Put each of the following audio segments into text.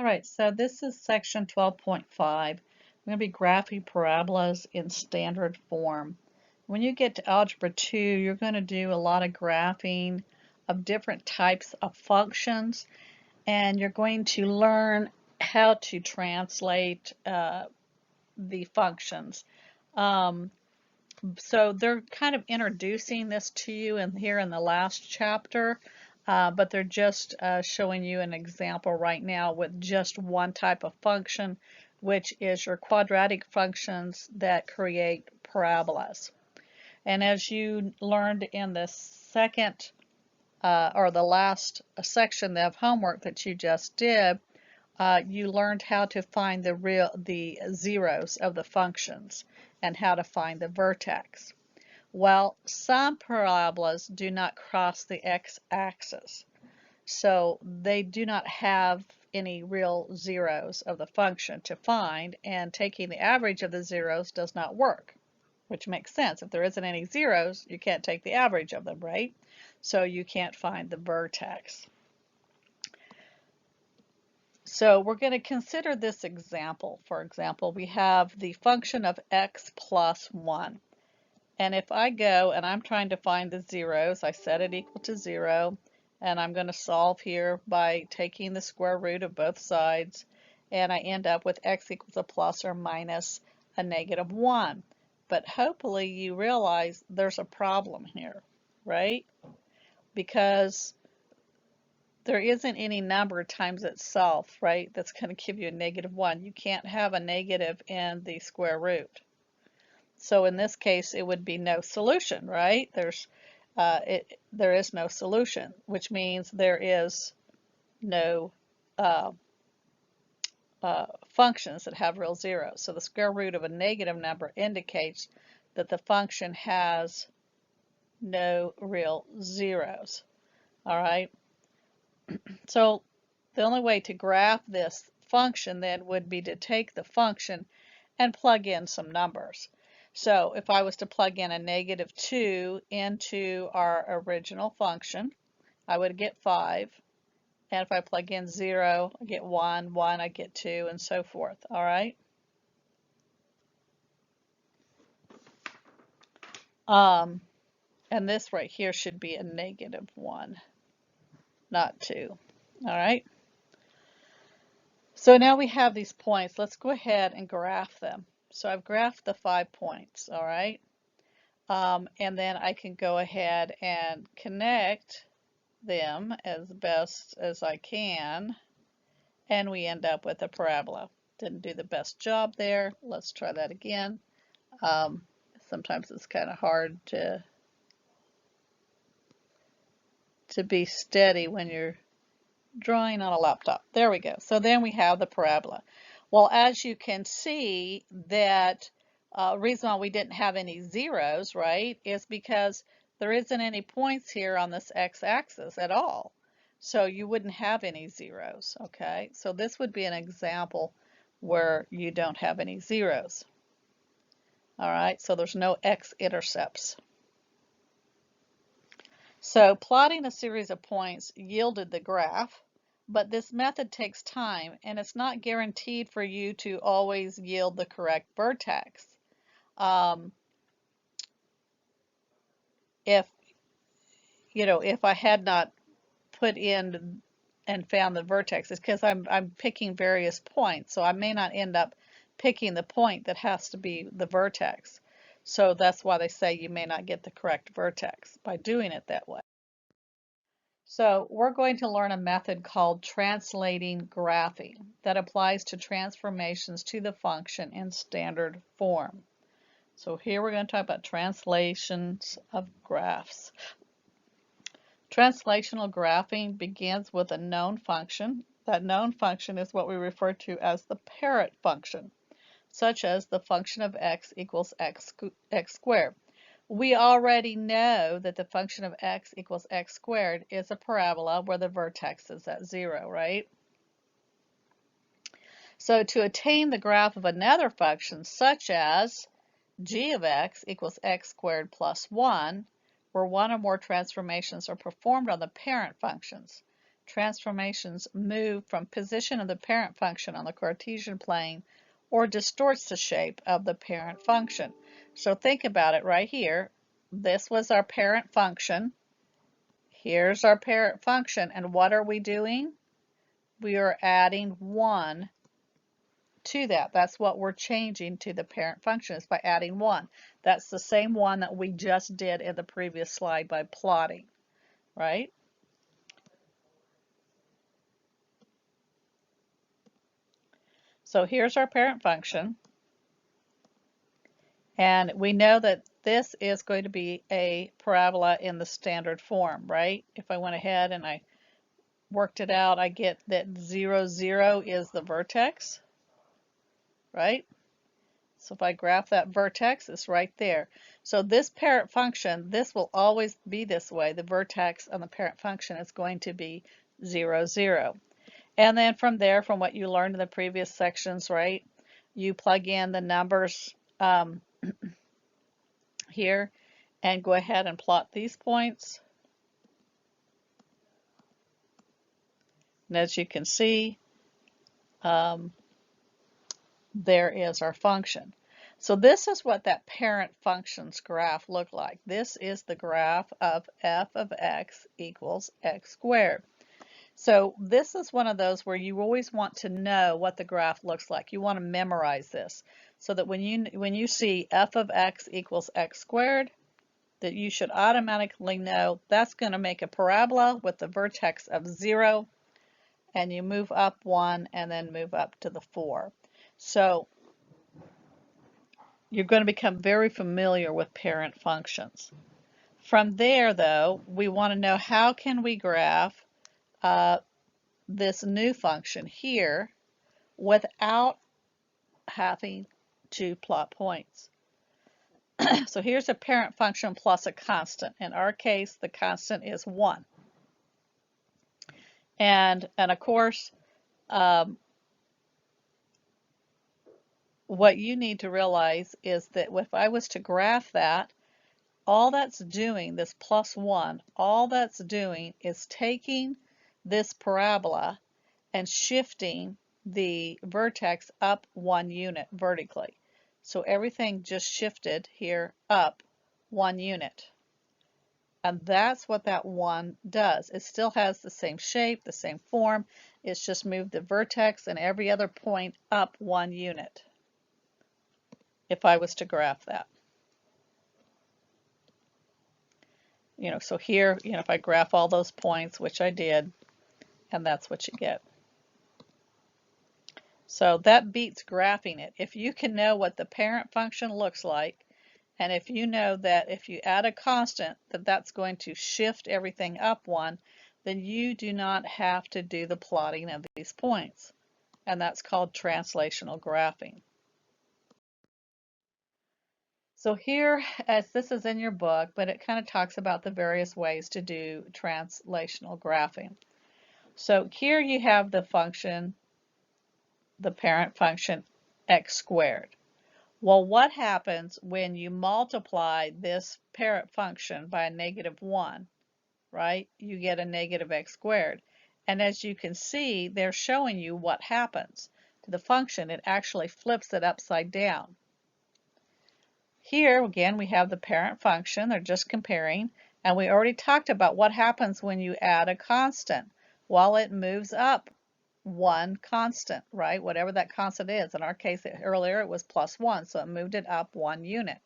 All right, so this is section 12.5. We're going to be graphing parabolas in standard form. When you get to Algebra 2, you're going to do a lot of graphing of different types of functions, and you're going to learn how to translate the functions. So they're kind of introducing this to you here in the last chapter. But they're just showing you an example right now with just one type of function, which is your quadratic functions that create parabolas. And as you learned in the second or the last section of homework that you just did, you learned how to find the zeros of the functions and how to find the vertex. Well, some parabolas do not cross the x-axis, so they do not have any real zeros of the function to find, and taking the average of the zeros does not work, which makes sense. If there isn't any zeros, you can't take the average of them, right? So you can't find the vertex. So we're going to consider this example. For example, we have the function of x plus 1. And if I go and I'm trying to find the zeros, I set it equal to 0, and I'm going to solve here by taking the square root of both sides, and I end up with x equals a plus or minus a negative 1. But hopefully you realize there's a problem here, right? Because there isn't any number times itself, right, that's going to give you a negative 1. You can't have a negative in the square root. So in this case, it would be no solution, right? There is no solution, which means there is no functions that have real zeros. So the square root of a negative number indicates that the function has no real zeros. All right. So the only way to graph this function then would be to take the function and plug in some numbers. So if I was to plug in a negative 2 into our original function, I would get 5. And if I plug in 0, I get 1, 1, I get 2, and so forth. All right? And this right here should be a negative 1, not 2. All right? So now we have these points. Let's go ahead and graph them. So I've graphed the 5 points, all right? And then I can go ahead and connect them as best as I can, and we end up with a parabola. Didn't do the best job there. Let's try that again. Sometimes it's kind of hard to be steady when you're drawing on a laptop. There we go. So then we have the parabola. Well, as you can see, that reason why we didn't have any zeros, right, is because there isn't any points here on this x-axis at all. So you wouldn't have any zeros, okay? So this would be an example where you don't have any zeros. All right, so there's no x-intercepts. So plotting a series of points yielded the graph, but this method takes time, and it's not guaranteed for you to always yield the correct vertex. If I had not put in and found the vertex, it's because I'm picking various points, so I may not end up picking the point that has to be the vertex. So that's why they say you may not get the correct vertex by doing it that way. So we're going to learn a method called translating graphing that applies to transformations to the function in standard form. So here we're going to talk about translations of graphs. Translational graphing begins with a known function. That known function is what we refer to as the parent function, such as the function of x equals x squared. We already know that the function of x equals x squared is a parabola where the vertex is at 0, right? So to attain the graph of another function, such as g of x equals x squared plus 1, where one or more transformations are performed on the parent functions, transformations move from position of the parent function on the Cartesian plane or distorts the shape of the parent function. So think about it right here. This was our parent function. Here's our parent function, and what are we doing? We are adding 1 to that. That's what we're changing to the parent function, is by adding 1. That's the same one that we just did in the previous slide by plotting, right? So here's our parent function, and we know that this is going to be a parabola in the standard form, right? If I went ahead and I worked it out, I get that 0, 0 is the vertex, right? So if I graph that vertex, it's right there. So this parent function, this will always be this way. The vertex on the parent function is going to be 0, 0. And then from there, from what you learned in the previous sections, right, you plug in the numbers here and go ahead and plot these points. And as you can see, there is our function. So this is what that parent function's graph looked like. This is the graph of f of x equals x squared. So this is one of those where you always want to know what the graph looks like. You want to memorize this so that when you see f of x equals x squared, that you should automatically know that's going to make a parabola with the vertex of 0, and you move up 1 and then move up to the 4. So you're going to become very familiar with parent functions. From there, though, we want to know how can we graph this new function here without having to plot points. So here's a parent function plus a constant. In our case, the constant is 1. And of course, what you need to realize is that if I was to graph that, all that's doing, this plus 1, all that's doing is taking this parabola and shifting the vertex up 1 unit vertically. So everything just shifted here up 1 unit. And that's what that 1 does. It still has the same shape, the same form. It's just moved the vertex and every other point up 1 unit, if I was to graph that. So here, if I graph all those points, which I did, and that's what you get. So that beats graphing it. If you can know what the parent function looks like, and if you know that if you add a constant, that's going to shift everything up 1, then you do not have to do the plotting of these points. And that's called translational graphing. So here, as this is in your book, but it kind of talks about the various ways to do translational graphing. So here you have the function, the parent function, x squared. Well, what happens when you multiply this parent function by a -1, right? You get a negative x squared. And as you can see, they're showing you what happens to the function. It actually flips it upside down. Here, again, we have the parent function. They're just comparing. And we already talked about what happens when you add a constant. Well, it moves up 1 constant, right? Whatever that constant is. In our case, earlier it was +1, so it moved it up 1 unit.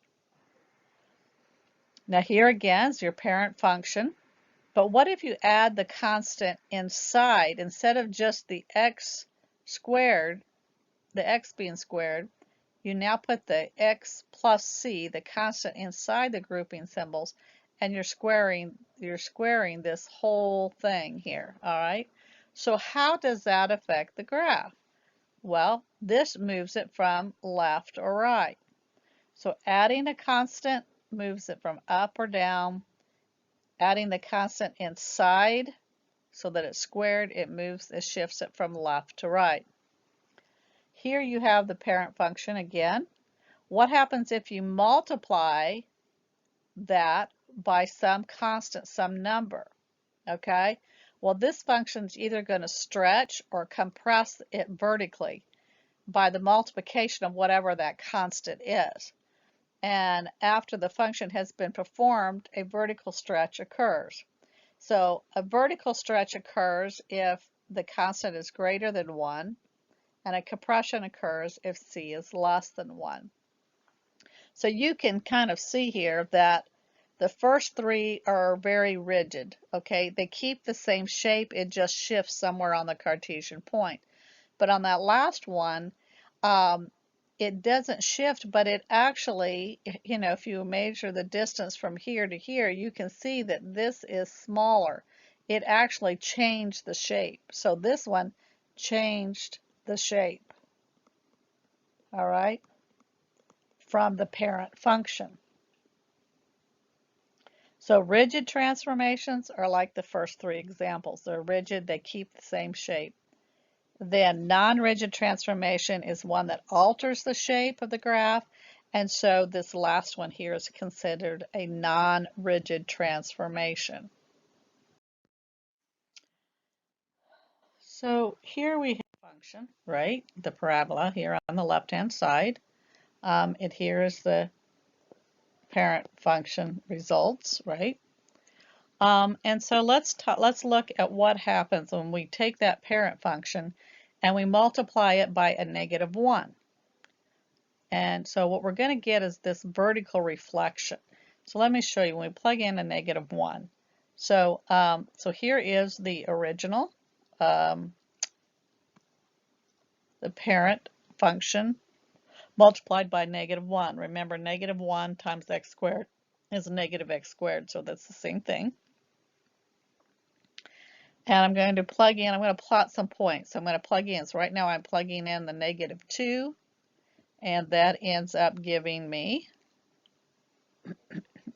Now here again is your parent function. But what if you add the constant inside, instead of just the x squared, the x being squared, you now put the x plus c, the constant, inside the grouping symbols, and you're squaring this whole thing here, all right? So how does that affect the graph? Well, this moves it from left or right. So adding a constant moves it from up or down. Adding the constant inside so that it's squared, it shifts it from left to right. Here you have the parent function again. What happens if you multiply that by some constant, some number? Okay, Well, this function is either going to stretch or compress it vertically by the multiplication of whatever that constant is. And after the function has been performed, a vertical stretch occurs. So a vertical stretch occurs if the constant is greater than 1, and a compression occurs if c is less than 1. So you can kind of see here that the first three are very rigid, okay? They keep the same shape, it just shifts somewhere on the Cartesian point. But on that last one, it doesn't shift, but it actually, you know, if you measure the distance from here to here, you can see that this is smaller. It actually changed the shape. So this one changed the shape, all right, from the parent function. So rigid transformations are like the first three examples. They're rigid, they keep the same shape. Then non-rigid transformation is one that alters the shape of the graph, and so this last one here is considered a non-rigid transformation. So here we have a function, right? The parabola here on the left-hand side. Here is the parent function results, right? And so let's look at what happens when we take that parent function and we multiply it by a -1. And so what we're going to get is this vertical reflection. So let me show you when we plug in a -1. So, so here is the original, the parent function multiplied by -1. Remember, -1 times x squared is -x squared, so that's the same thing. And I'm going to plug in, I'm going to plot some points. So I'm going to plug in. So right now I'm plugging in the -2, and that ends up giving me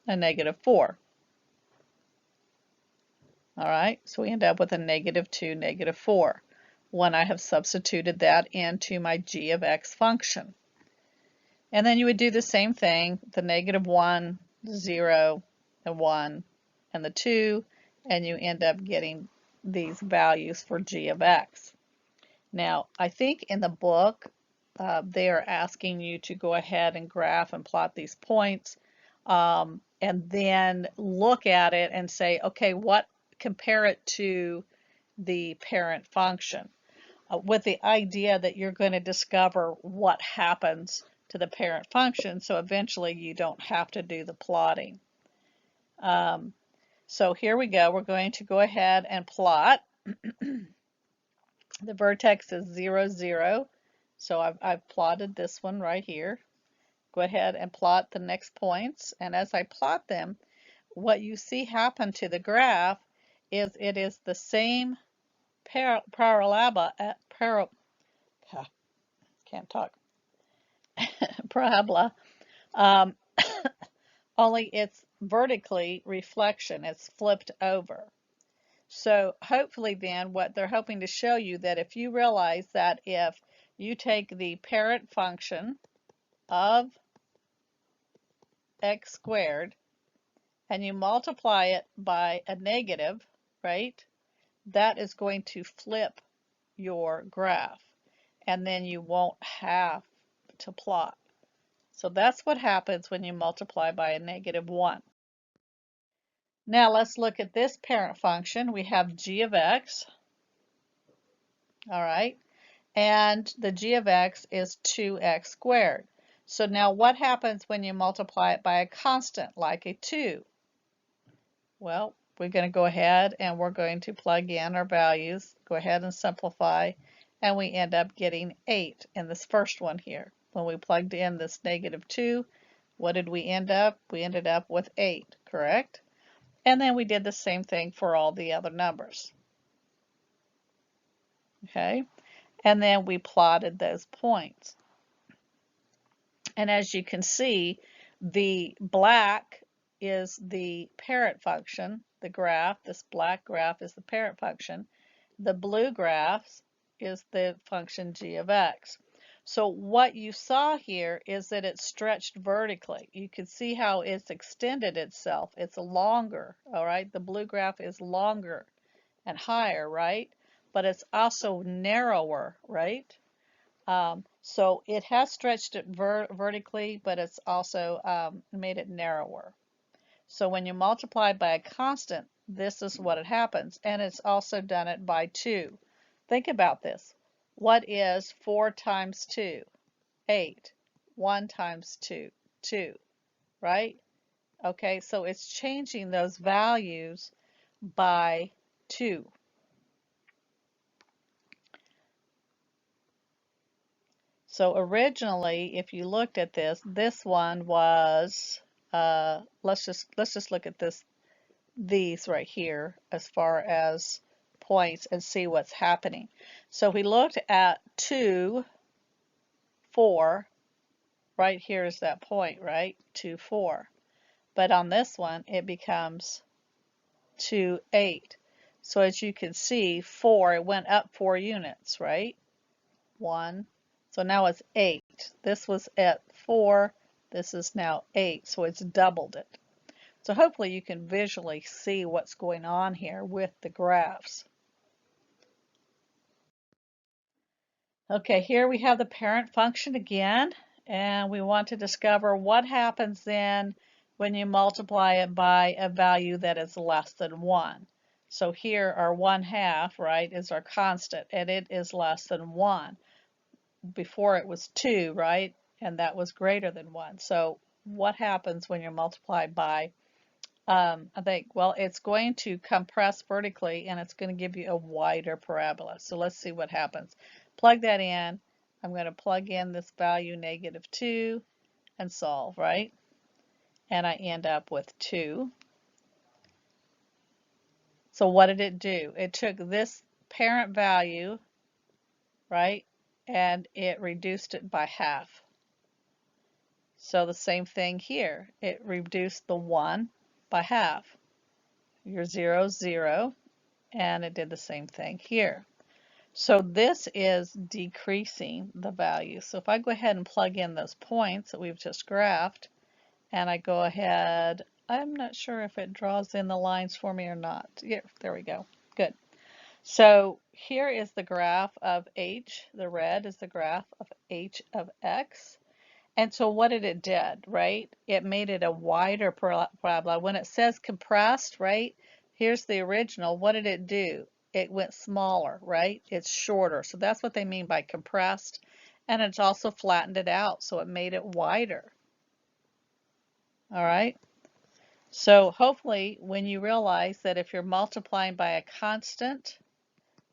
a -4. All right, so we end up with a -2, -4 when I have substituted that into my g of x function. And then you would do the same thing, the -1, the 0, the 1, and the 2, and you end up getting these values for g of x. Now, I think in the book, they are asking you to go ahead and graph and plot these points, and then look at it and say, okay, compare it to the parent function, with the idea that you're going to discover what happens to the parent function, so eventually you don't have to do the plotting. So here we go. We're going to go ahead and plot. The vertex is 0, 0. So I've plotted this one right here. Go ahead and plot the next points. And as I plot them, what you see happen to the graph is it is the same parabola, can't talk, parabola, only it's vertically reflection. It's flipped over. So hopefully then what they're hoping to show you that if you realize that if you take the parent function of x squared and you multiply it by a negative, right, that is going to flip your graph, and then you won't have to plot. So that's what happens when you multiply by a -1. Now let's look at this parent function. We have g of x, all right, and the g of x is 2x squared. So now what happens when you multiply it by a constant like a 2? Well, we're going to go ahead and we're going to plug in our values, go ahead and simplify, and we end up getting 8 in this first one here. When we plugged in this -2, what did we end up? We ended up with 8, correct? And then we did the same thing for all the other numbers. Okay, and then we plotted those points. And as you can see, the black is the parent function, the graph. This black graph is the parent function. The blue graph is the function g of x. So what you saw here is that it stretched vertically. You can see how it's extended itself. It's longer, all right? The blue graph is longer and higher, right? But it's also narrower, right? So it has stretched it vertically, but it's also made it narrower. So when you multiply by a constant, this is what it happens. And it's also done it by 2. Think about this. What is 4 times 2? 8. 1 times 2, 2, right? Okay, so it's changing those values by 2. So originally, if you looked at this one was let's just look at these right here as far as points and see what's happening. So we looked at 2, 4, right here is that point, right? 2, 4. But on this one, it becomes 2, 8. So as you can see, 4, it went up 4 units, right? 1. So now it's 8. This was at 4. This is now 8. So it's doubled it. So hopefully you can visually see what's going on here with the graphs. Okay, here we have the parent function again, and we want to discover what happens then when you multiply it by a value that is less than 1. So here our 1/2, right, is our constant, and it is less than 1. Before it was 2, right, and that was greater than 1. So what happens when you multiply by I think, well, it's going to compress vertically and it's going to give you a wider parabola. So let's see what happens. Plug that in. I'm going to plug in this value -2 and solve, right? And I end up with 2. So what did it do? It took this parent value, right, and it reduced it by half. So the same thing here. It reduced the 1 by half. Your 0, 0. And it did the same thing here. So this is decreasing the value. So if I go ahead and plug in those points that we've just graphed, and I go ahead, I'm not sure if it draws in the lines for me or not. Yeah, there we go. Good. So here is the graph of h. The red is the graph of h of x. And so what it did, right? It made it a wider parabola. When it says compressed, right? Here's the original. What did it do? It went smaller, right? It's shorter. So that's what they mean by compressed. And it's also flattened it out, so it made it wider. All right? So hopefully when you realize that if you're multiplying by a constant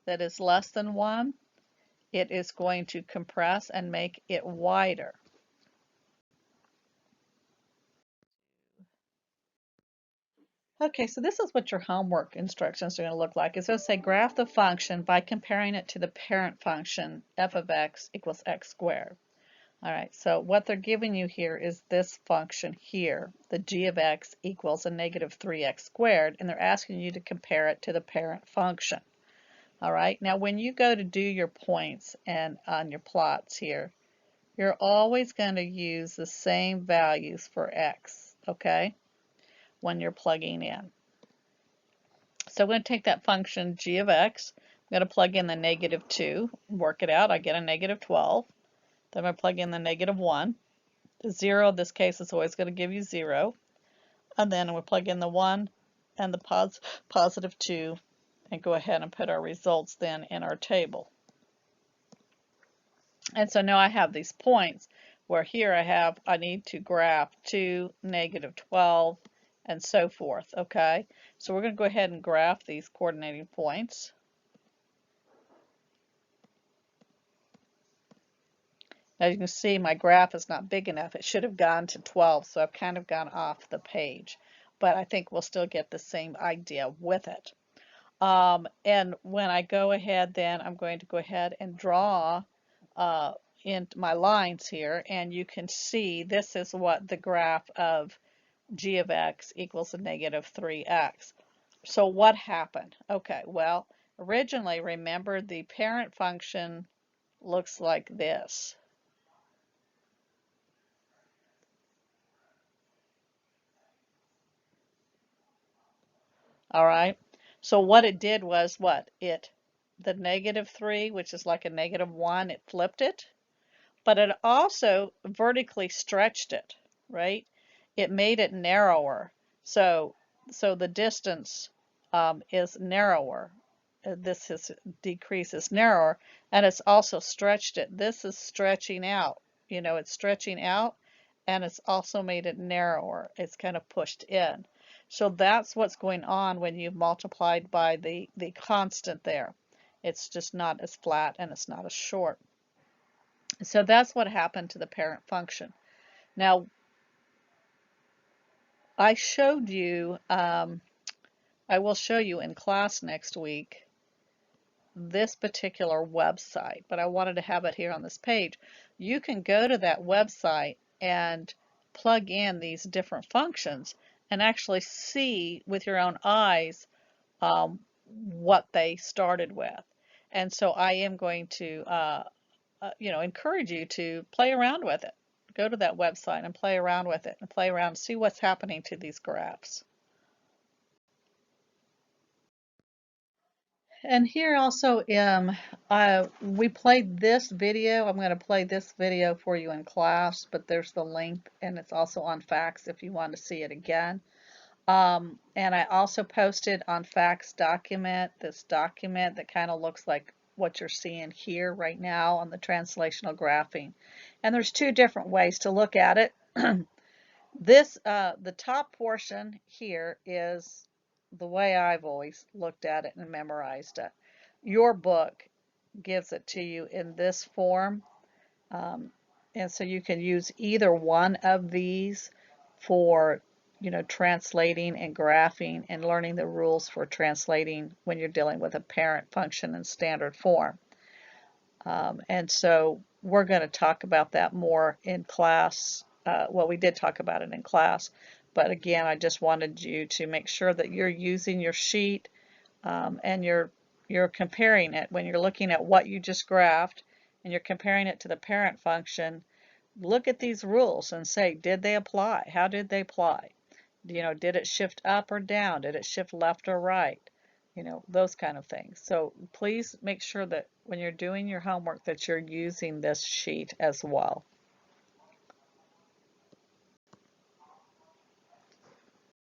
that is less than 1, it is going to compress and make it wider. Okay, so this is what your homework instructions are going to look like. It's going to say graph the function by comparing it to the parent function, f of x equals x squared. All right, so what they're giving you here is this function here, the g of x equals a -3x squared, and they're asking you to compare it to the parent function. All right, now when you go to do your points and on your plots here, you're always going to use the same values for x, okay, when you're plugging in. So I'm going to take that function g of x, I'm going to plug in the -2, work it out, I get a -12. Then I'm going to plug in the -1. The 0 in this case is always going to give you 0. And then I'm going to plug in the 1 and the +2 and go ahead and put our results then in our table. And so now I have these points where here I need to graph 2, -12, and so forth, okay? So we're going to go ahead and graph these coordinating points. As you can see, my graph is not big enough. It should have gone to 12, so I've kind of gone off the page. But I think we'll still get the same idea with it. And when I go ahead, then I'm going to go ahead and draw in my lines here, and you can see this is what the graph of g of x equals a -3x. So what happened? Okay, well, originally, remember the parent function looks like this. All right, So what it did was what? The -3, which is like a -1, it flipped it, but it also vertically stretched it, right? It made it narrower. So, the distance is narrower. This is decreases narrower, and it's also stretched it. This is stretching out. It's stretching out, and it's also made it narrower. It's kind of pushed in. So that's what's going on when you've multiplied by the constant there. It's just not as flat and it's not as short. So that's what happened to the parent function. Now, I showed you, I will show you in class next week this particular website, but I wanted to have it here on this page. You can go to that website and plug in these different functions and actually see with your own eyes what they started with. And so I am going to encourage you to play around with it. Go to that website and play around with it and play around, see what's happening to these graphs. And here also, we played this video. I'm going to play this video for you in class, but there's the link, and it's also on Fax if you want to see it again. And I also posted on Fax document, this document that kind of looks like what you're seeing here right now on the translational graphing. And there's two different ways to look at it. The top portion here is the way I've always looked at it and memorized it. Your book gives it to you in this form. And so you can use either one of these for, translating and graphing and learning the rules for translating when you're dealing with a parent function in standard form. And so we're going to talk about that more in class. Well, we did talk about it in class, but again, I just wanted you to make sure that you're using your sheet and you're comparing it when you're looking at what you just graphed and you're comparing it to the parent function. Look at these rules and say, did they apply? How did they apply? Did it shift up or down? Did it shift left or right? Those kind of things. So please make sure that when you're doing your homework that you're using this sheet as well.